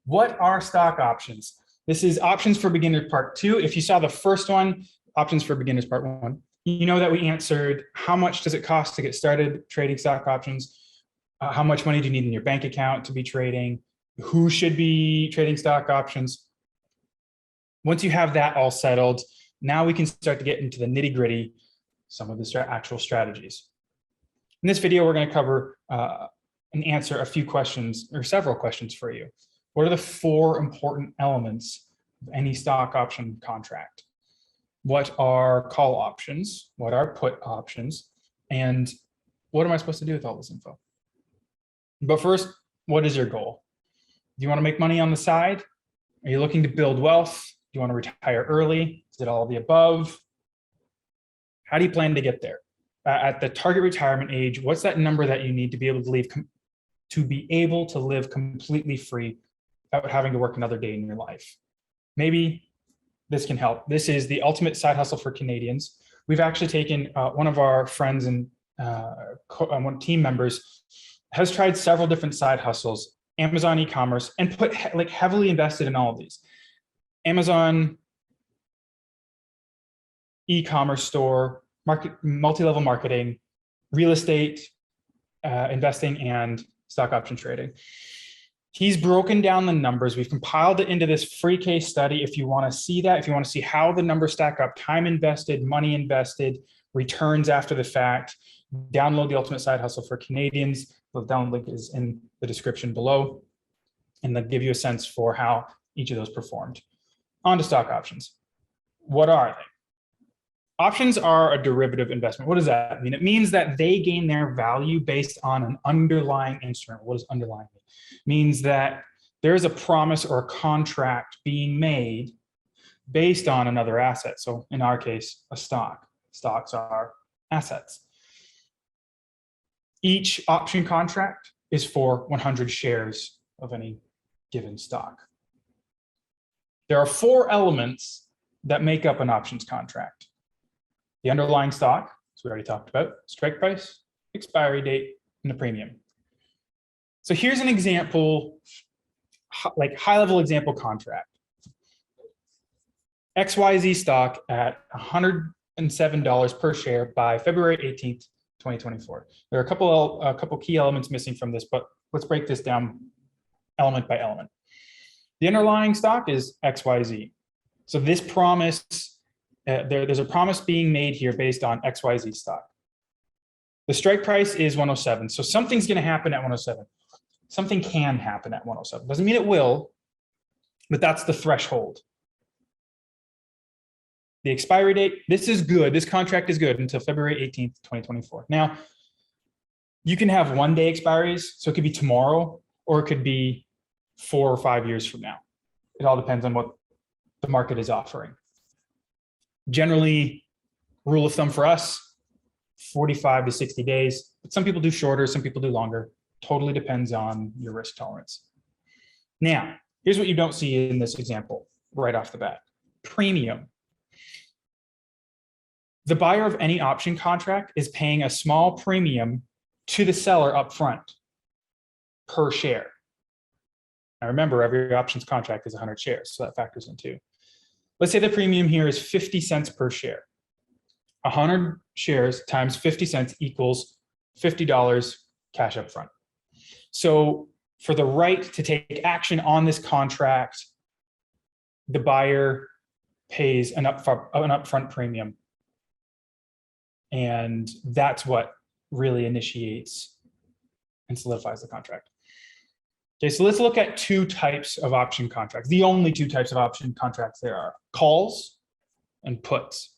What are stock options? This is options for beginners part 2. If you saw the first one, options for beginners part 1, you know that we answered how much does it cost to get started trading stock options? How much money do you need in your bank account to be trading? Who should be trading stock options? Once you have that all settled, now we can start to get into the nitty-gritty, some of the actual strategies. In this video, we're going to cover and answer a few questions or several questions for you. What are the 4 important elements of any stock option contract? What are call options? What are put options? And what am I supposed to do with all this info? But first, what is your goal? Do you want to make money on the side? Are you looking to build wealth? Do you want to retire early? Is it all of the above? How do you plan to get there? At the target retirement age, what's that number that you need to be able to live completely free without having to work another day in your life? Maybe this can help. This is the ultimate side hustle for Canadians. We've actually taken one of our friends and one team members has tried several different side hustles, Amazon e-commerce, and put heavily invested in all of these. Amazon e-commerce store, multi-level marketing, real estate, investing, and stock option trading. He's broken down the numbers. We've compiled it into this free case study. If you want to see that, if you want to see how the numbers stack up, time invested, money invested, returns after the fact, download the Ultimate Side Hustle for Canadians. The download link is in the description below, and they'll give you a sense for how each of those performed. On to stock options. What are they? Options are a derivative investment. What does that mean? It means that they gain their value based on an underlying instrument. What does underlying mean? It means that there is a promise or a contract being made based on another asset. So in our case, a stock. Stocks are assets. Each option contract is for 100 shares of any given stock. There are 4 elements that make up an options contract. The underlying stock, as we already talked about, strike price, expiry date, and the premium. So here's an example, like high-level example contract. XYZ stock at $107 per share by February 18th, 2024. There are a couple key elements missing from this, but let's break this down element by element. The underlying stock is XYZ. So this promise, there's a promise being made here based on XYZ stock. The strike price is 107. So something's going to happen at 107. Something can happen at 107. Doesn't mean it will, but that's the threshold. The expiry date, this is good. This contract is good until February 18th, 2024. Now, you can have one-day expiries. So it could be tomorrow, or it could be 4 or 5 years from now. It all depends on what the market is offering. Generally, rule of thumb for us, 45 to 60 days. But some people do shorter, some people do longer. Totally depends on your risk tolerance. Now, here's what you don't see in this example right off the bat. Premium. The buyer of any option contract is paying a small premium to the seller up front per share. Now remember, every options contract is 100 shares, so that factors in too. Let's say the premium here is 50 cents per share. 100 shares times 50 cents equals $50 cash up front. So for the right to take action on this contract, the buyer pays an upfront premium. And that's what really initiates and solidifies the contract. Okay, so let's look at 2 types of option contracts. The only 2 types of option contracts there are calls and puts.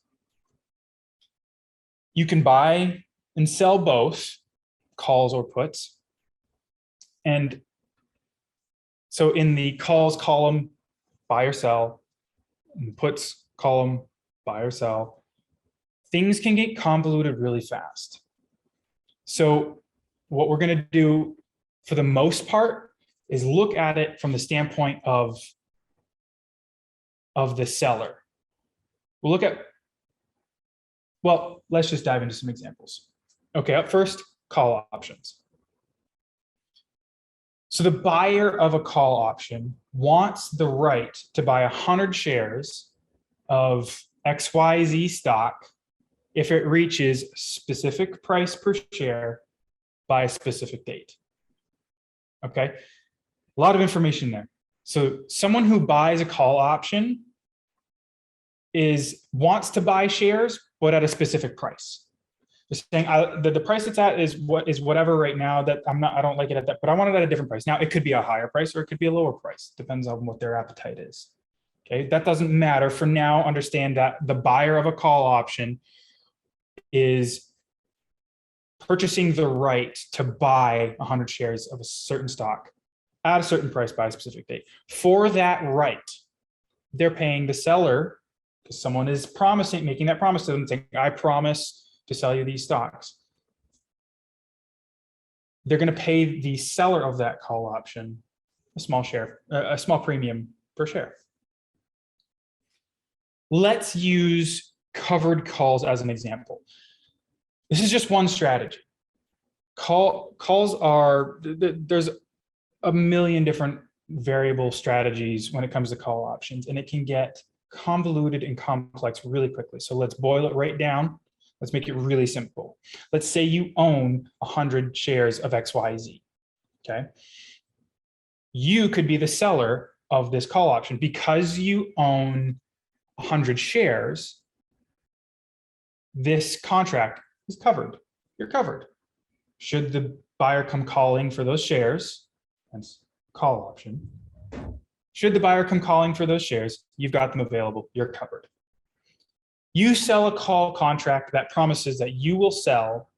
You can buy and sell both calls or puts. And so in the calls column, buy or sell, in the puts column, buy or sell, things can get convoluted really fast. So what we're going to do for the most part is look at it from the standpoint of the seller. We'll look at, well, let's just dive into some examples. Okay, up first, call options. So the buyer of a call option wants the right to buy 100 shares of XYZ stock if it reaches specific price per share by a specific date. Okay, a lot of information there. So someone who buys a call option wants to buy shares, but at a specific price. They're saying the price it's at is whatever right now, that I don't like it at that, but I want it at a different price. Now it could be a higher price or it could be a lower price, depends on what their appetite is. Okay, that doesn't matter for now. Understand that the buyer of a call option is purchasing the right to buy 100 shares of a certain stock at a certain price by a specific date. For that right, they're paying the seller, because someone is making that promise to them, saying, I promise to sell you these stocks. They're going to pay the seller of that call option a small premium per share. Let's use covered calls as an example. This is just one strategy. Calls there's a million different variable strategies when it comes to call options, and it can get convoluted and complex really quickly. So let's boil it right down. Let's make it really simple. Let's say you own 100 shares of XYZ, okay? You could be the seller of this call option. Because you own 100 shares, this contract is covered. You're covered. Should the buyer come calling for those shares, hence call option, should the buyer come calling for those shares, you've got them available, you're covered. You sell a call contract that promises that you will sell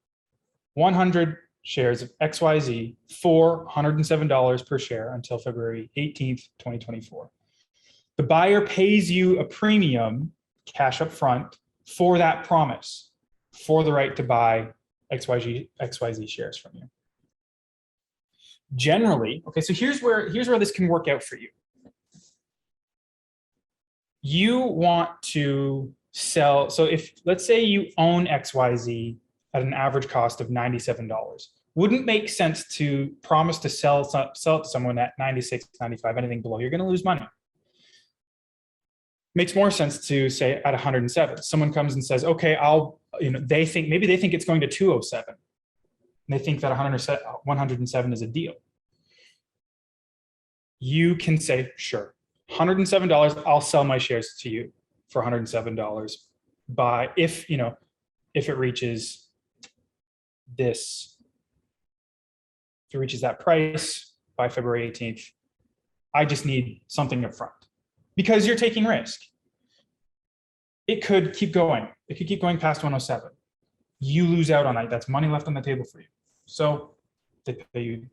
100 shares of XYZ for $107 per share until February 18th, 2024. The buyer pays you a premium, cash up front, for that promise, for the right to buy XYZ shares from you. Generally, okay, so here's where this can work out for you. You want to sell, so if, let's say you own XYZ at an average cost of $97, wouldn't make sense to promise to sell it to someone at 96, 95, anything below. You're going to lose money. Makes more sense to say at 107. Someone comes and says, okay, maybe they think it's going to 207. And they think that 107 is a deal. You can say, sure, $107, I'll sell my shares to you for $107 if it reaches that price by February 18th. I just need something up front, because you're taking risk. It could keep going. It could keep going past 107. You lose out on that. That's money left on the table for you. So they pay you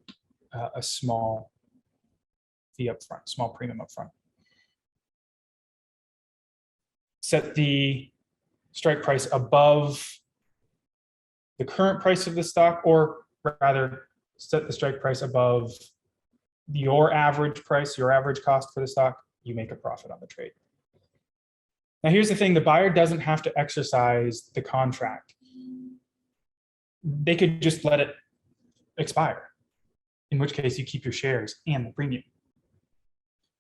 a small fee up front, small premium up front. Set the strike price above the current price of the stock, or rather set the strike price above your average price, your average cost for the stock. You make a profit on the trade. Now, here's the thing. The buyer doesn't have to exercise the contract. They could just let it expire, in which case you keep your shares and the premium.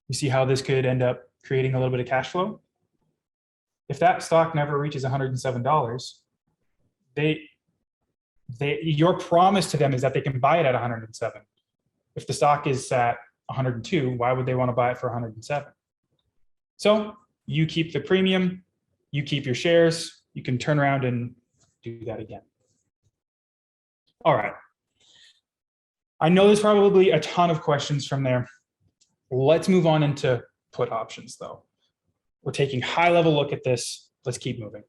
You see how this could end up creating a little bit of cash flow? If that stock never reaches $107, your promise to them is that they can buy it at 107. If the stock is at 102, why would they want to buy it for 107? So you keep the premium, you keep your shares, you can turn around and do that again. All right. I know there's probably a ton of questions from there. Let's move on into put options, though. We're taking a high-level look at this. Let's keep moving.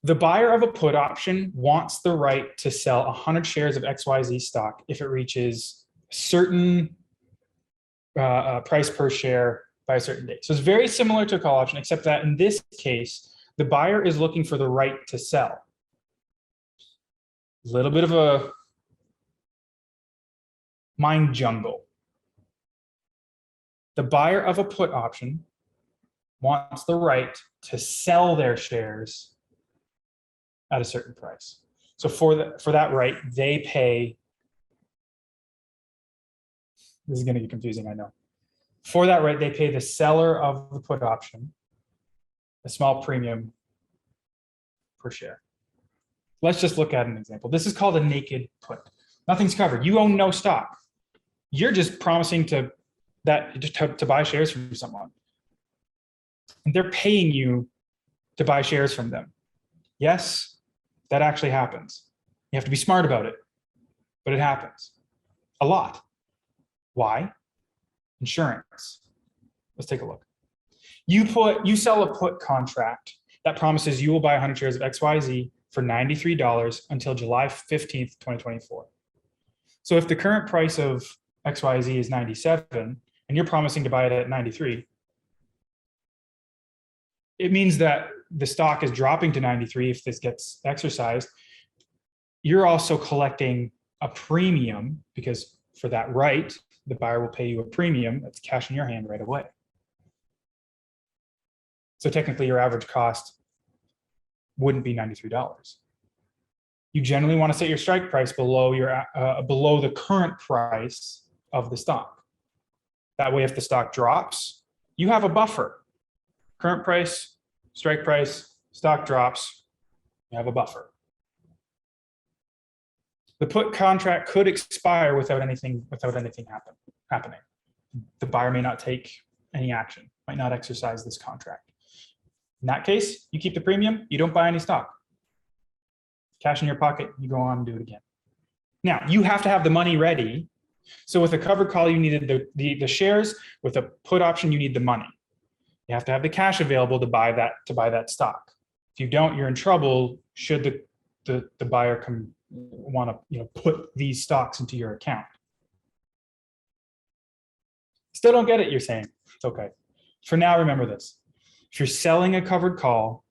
The buyer of a put option wants the right to sell 100 shares of XYZ stock if it reaches a certain price per share by a certain date. So it's very similar to a call option, except that in this case, the buyer is looking for the right to sell. A little bit of a mind jungle. The buyer of a put option wants the right to sell their shares at a certain price. So for that right, they pay This is going to get confusing, I know. For that right, they pay the seller of the put option a small premium per share. Let's just look at an example. This is called a naked put. Nothing's covered. You own no stock. You're just promising to buy shares from someone. And they're paying you to buy shares from them. Yes, that actually happens. You have to be smart about it, but it happens a lot. Why? Insurance. Let's take a look. You sell a put contract that promises you will buy 100 shares of XYZ for $93 until July 15th, 2024. So if the current price of XYZ is 97 and you're promising to buy it at 93, it means that the stock is dropping to 93 if this gets exercised. You're also collecting a premium because for that right, the buyer will pay you a premium. That's cash in your hand right away. So technically your average cost wouldn't be $93. You generally want to set your strike price below below the current price of the stock. That way, if the stock drops, you have a buffer. Current price, strike price, stock drops, you have a buffer. The put contract could expire without anything happening. The buyer may not take any action, might not exercise this contract. In that case, you keep the premium, you don't buy any stock. Cash in your pocket, you go on and do it again. Now, you have to have the money ready. So with a covered call, you needed the shares. With a put option, you need the money. You have to have the cash available to buy that stock. If you don't, you're in trouble should the buyer want to put these stocks into your account. Still don't get it, you're saying. It's okay. For now, remember this. If you're selling a covered call,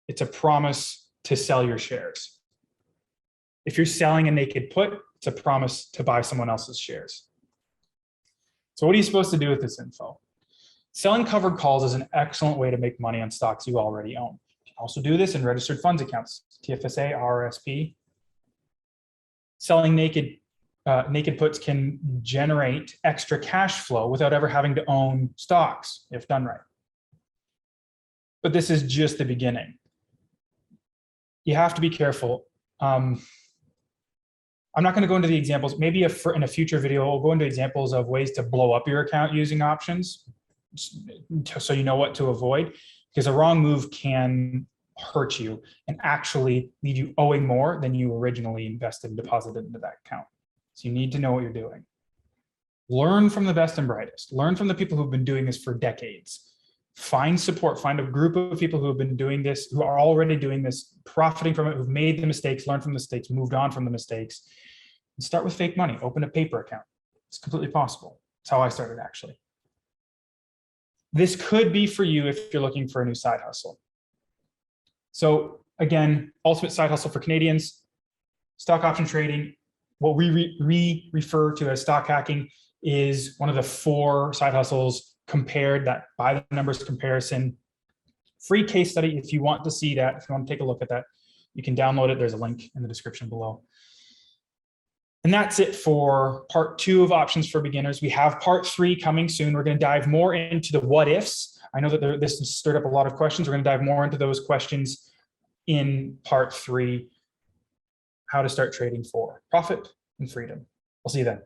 it's a promise to sell your shares. If you're selling a naked put, it's a promise to buy someone else's shares. So what are you supposed to do with this info? Selling covered calls is an excellent way to make money on stocks you already own. You can also do this in registered funds accounts, TFSA, RRSP. Selling naked puts can generate extra cash flow without ever having to own stocks if done right. But this is just the beginning. You have to be careful. I'm not going to go into the examples. Maybe in a future video, we'll go into examples of ways to blow up your account using options so you know what to avoid, because a wrong move can hurt you and actually leave you owing more than you originally invested and deposited into that account. So you need to know what you're doing. Learn from the best and brightest. Learn from the people who've been doing this for decades. Find support, find a group of people who have been doing this, who are already doing this, profiting from it, who've made the mistakes, learned from the mistakes, moved on from the mistakes. And start with fake money, open a paper account. It's completely possible. That's how I started, actually. This could be for you if you're looking for a new side hustle. So again, ultimate side hustle for Canadians, stock option trading, what we refer to as stock hacking, is one of the 4 side hustles compared, that by the numbers comparison. Free case study if you want to see that, if you want to take a look at that, you can download it. There's a link in the description below. And that's it for part 2 of options for beginners. We have part 3 coming soon. We're going to dive more into the what ifs. I know that this has stirred up a lot of questions. We're going to dive more into those questions in part 3, how to start trading for profit and freedom. I'll see you then.